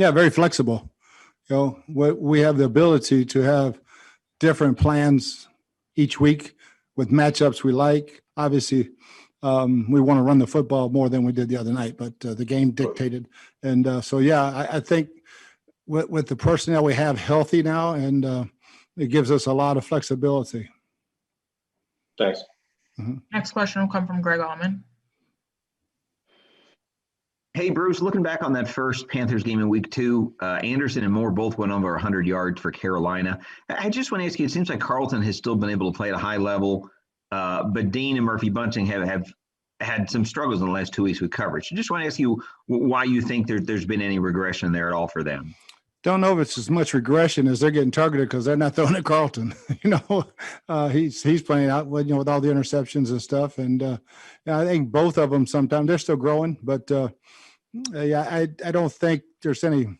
Yeah, very flexible. We have the ability to have different plans each week with matchups we like. Obviously, we want to run the football more than we did the other night, but the game dictated. And I think with the personnel we have healthy now, and it gives us a lot of flexibility. Thanks. Mm-hmm. Next question will come from Greg Allman. Hey, Bruce, looking back on that first Panthers game in week 2, Anderson and Moore both went over 100 yards for Carolina. I just want to ask you, it seems like Carlton has still been able to play at a high level, but Dean and Murphy Bunting have had some struggles in the last 2 weeks with coverage. I just want to ask you why you think there's been any regression there at all for them. Don't know if it's as much regression as they're getting targeted because they're not throwing at Carlton. He's playing out with all the interceptions and stuff. And I think both of them sometimes they're still growing, but I don't think there's any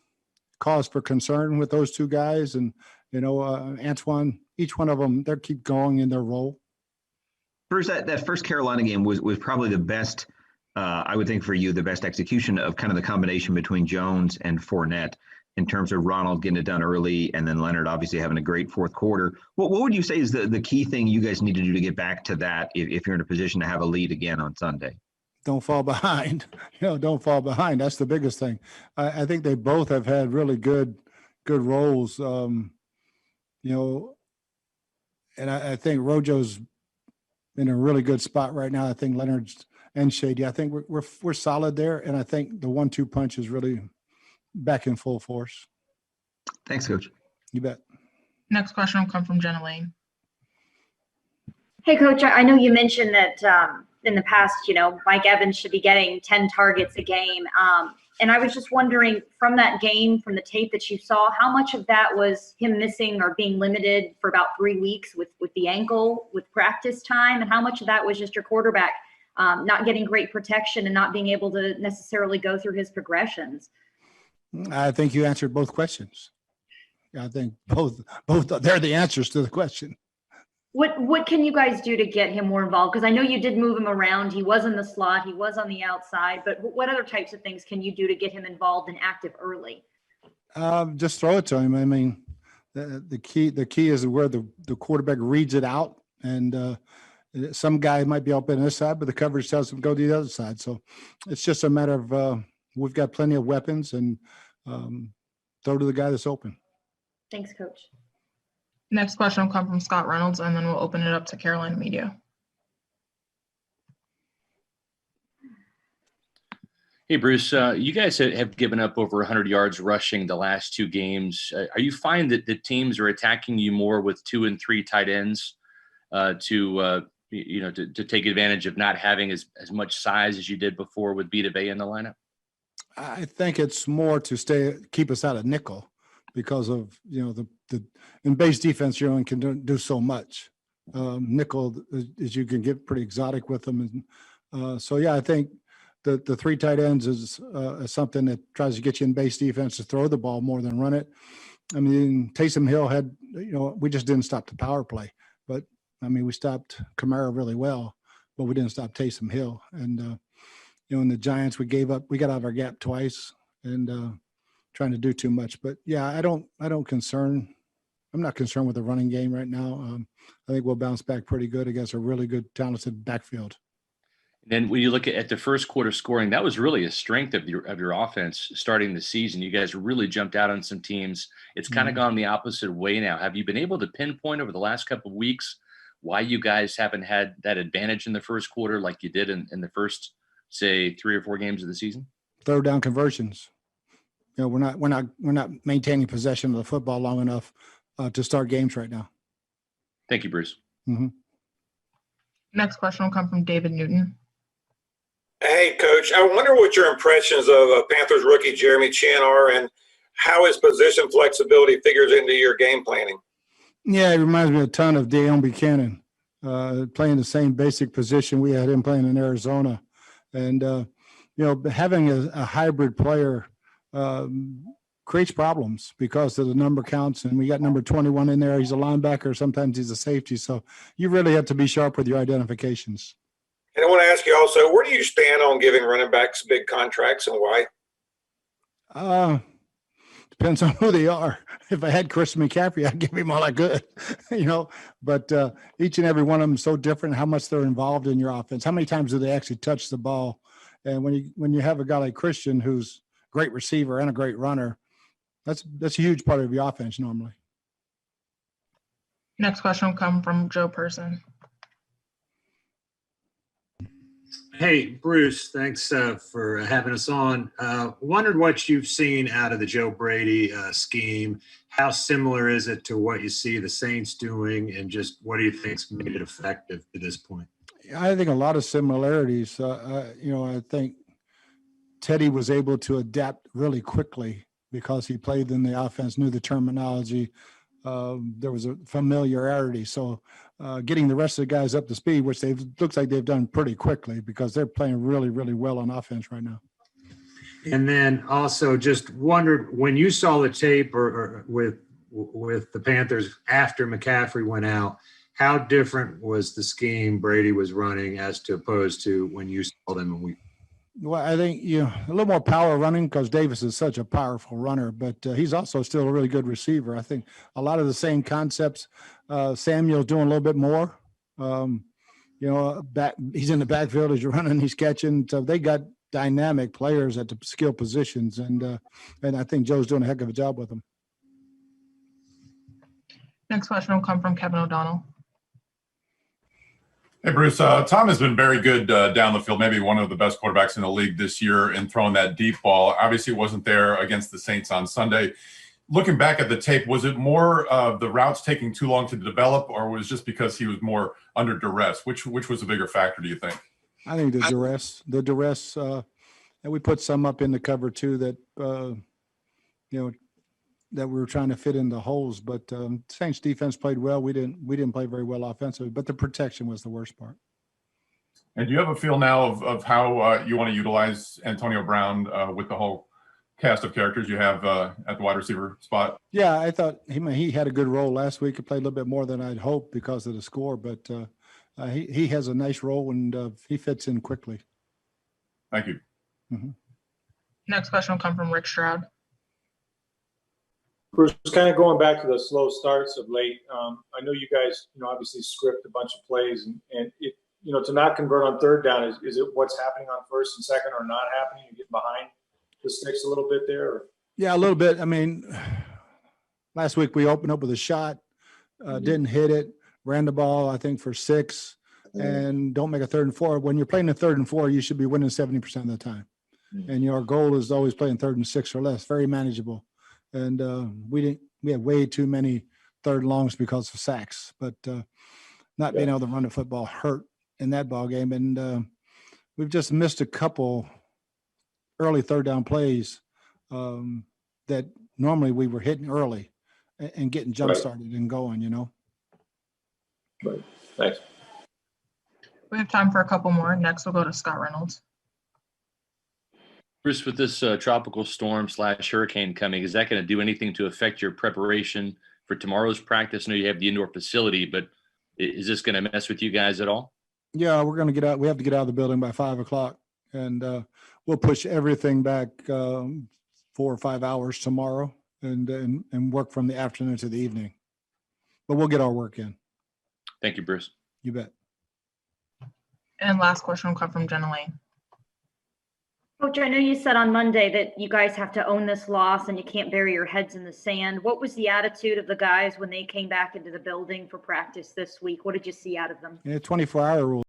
cause for concern with those two guys. And Antoine, each one of them, they keep going in their role. Bruce, that first Carolina game was probably the best. I would think for you, the best execution of kind of the combination between Jones and Fournette, in terms of Ronald getting it done early and then Leonard obviously having a great fourth quarter. What would you say is the key thing you guys need to do to get back to that if you're in a position to have a lead again on Sunday? Don't fall behind. Don't fall behind. That's the biggest thing. I think they both have had really good roles. And I think Rojo's in a really good spot right now. I think Leonard's and Shady. I think we're solid there, and I think the 1-2 punch is really back in full force. Thanks, Coach. You bet. Next question will come from Jenna Lane. Hey, Coach, I know you mentioned that in the past, Mike Evans should be getting 10 targets a game. And I was just wondering, from that game, from the tape that you saw, how much of that was him missing or being limited for about 3 weeks with the ankle, with practice time, and how much of that was just your quarterback not getting great protection and not being able to necessarily go through his progressions? I think you answered both questions. I think both they're the answers to the question. What can you guys do to get him more involved? Because I know you did move him around. He was in the slot. He was on the outside. But what other types of things can you do to get him involved and active early? Just throw it to him. I mean, the key is where the quarterback reads it out. And some guy might be up on this side, but the coverage tells him go to the other side. So it's just a matter of we've got plenty of weapons and throw to the guy that's open. Thanks, Coach. Next question will come from Scott Reynolds, and then we'll open it up to Carolina media. Hey, Bruce, you guys have given up over 100 yards rushing the last 2 games. Are you finding that the teams are attacking you more with 2 and 3 tight ends to take advantage of not having as much size as you did before with Vita Vea in the lineup? I think it's more to keep us out of nickel because of the in base defense you only can do so much. Nickel is you can get pretty exotic with them, and I think the 3 tight ends is something that tries to get you in base defense to throw the ball more than run it. I mean, Taysom Hill had we just didn't stop the power play, but I mean we stopped Kamara really well, but we didn't stop Taysom Hill. And in the Giants we got out of our gap twice and trying to do too much. But yeah, I'm not concerned with the running game right now. I think we'll bounce back pretty good against a really good, talented backfield. And then when you look at the first quarter scoring, that was really a strength of your offense starting the season. You guys really jumped out on some teams. It's kind of gone the opposite way now. Have you been able to pinpoint over the last couple of weeks why you guys haven't had that advantage in the first quarter like you did in the first, say, 3 or 4 games of the season? Third down conversions. We're not maintaining possession of the football long enough to start games right now. Thank you, Bruce. Mm-hmm. Next question will come from David Newton. Hey, Coach, I wonder what your impressions of Panthers rookie Jeremy Chin are and how his position flexibility figures into your game planning. Yeah, it reminds me a ton of Deion Buchanan, playing the same basic position we had him playing in Arizona. And, having a hybrid player creates problems because of the number counts, and we got number 21 in there. He's a linebacker. Sometimes he's a safety. So you really have to be sharp with your identifications. And I want to ask you also, where do you stand on giving running backs big contracts and why? depends on who they are. If I had Chris McCaffrey, I'd give him all I could, but each and every one of them is so different, how much they're involved in your offense. How many times do they actually touch the ball? And when you have a guy like Christian, who's a great receiver and a great runner, that's a huge part of your offense normally. Next question will come from Joe Person. Hey, Bruce, thanks for having us on. Wondered what you've seen out of the Joe Brady scheme. How similar is it to what you see the Saints doing, and just what do you think's made it effective to this point? I think a lot of similarities. I think Teddy was able to adapt really quickly because he played in the offense, knew the terminology. There was a familiarity. So getting the rest of the guys up to speed, which looks like they've done pretty quickly because they're playing really, really well on offense right now. And then also just wondered, when you saw the tape or with the Panthers after McCaffrey went out, how different was the scheme Brady was running as to opposed to when you saw them in week? Well, I think a little more power running because Davis is such a powerful runner, but he's also still a really good receiver. I think a lot of the same concepts. Samuel's doing a little bit more. He's in the backfield as you're running, he's catching. So they got dynamic players at the skill positions, and I think Joe's doing a heck of a job with them. Next question will come from Kevin O'Donnell. Hey, Bruce. Tom has been very good down the field, maybe one of the best quarterbacks in the league this year in throwing that deep ball. Obviously, wasn't there against the Saints on Sunday. Looking back at the tape, was it more of the routes taking too long to develop, or was it just because he was more under duress? Which was a bigger factor, do you think? I think the duress, and we put some up in the cover too that, that we were trying to fit in the holes, but Saints defense played well. We didn't play very well offensively, but the protection was the worst part. And do you have a feel now of how you want to utilize Antonio Brown with the whole cast of characters you have at the wide receiver spot? Yeah, I thought he had a good role last week. He played a little bit more than I'd hoped because of the score, but he has a nice role and he fits in quickly. Thank you. Mm-hmm. Next question will come from Rick Stroud. Bruce, kind of going back to the slow starts of late. I know you guys, obviously script a bunch of plays, and it, to not convert on third down, is it what's happening on first and second or not happening? You get behind the sticks a little bit there? Or? Yeah, a little bit. I mean, last week we opened up with a shot, didn't hit it, ran the ball, I think, for 6, and don't make a 3rd and 4. When you're playing a 3rd and 4, you should be winning 70% of the time. And your goal is always playing 3rd and 6 or less, very manageable. And we had way too many 3rd longs because of sacks, but not being able to run the football hurt in that ball game. And we've just missed a couple early 3rd down plays that normally we were hitting early and getting jump started and going, Right. Thanks. We have time for a couple more. Next, we'll go to Scott Reynolds. Bruce, with this tropical storm / hurricane coming, is that going to do anything to affect your preparation for tomorrow's practice? I know you have the indoor facility, but is this going to mess with you guys at all? Yeah, we're going to get out. We have to get out of the building by 5 o'clock, and we'll push everything back 4 or 5 hours tomorrow and work from the afternoon to the evening. But we'll get our work in. Thank you, Bruce. You bet. And last question will come from Jenna Lane. Coach, I know you said on Monday that you guys have to own this loss and you can't bury your heads in the sand. What was the attitude of the guys when they came back into the building for practice this week? What did you see out of them? Yeah, 24-hour rule.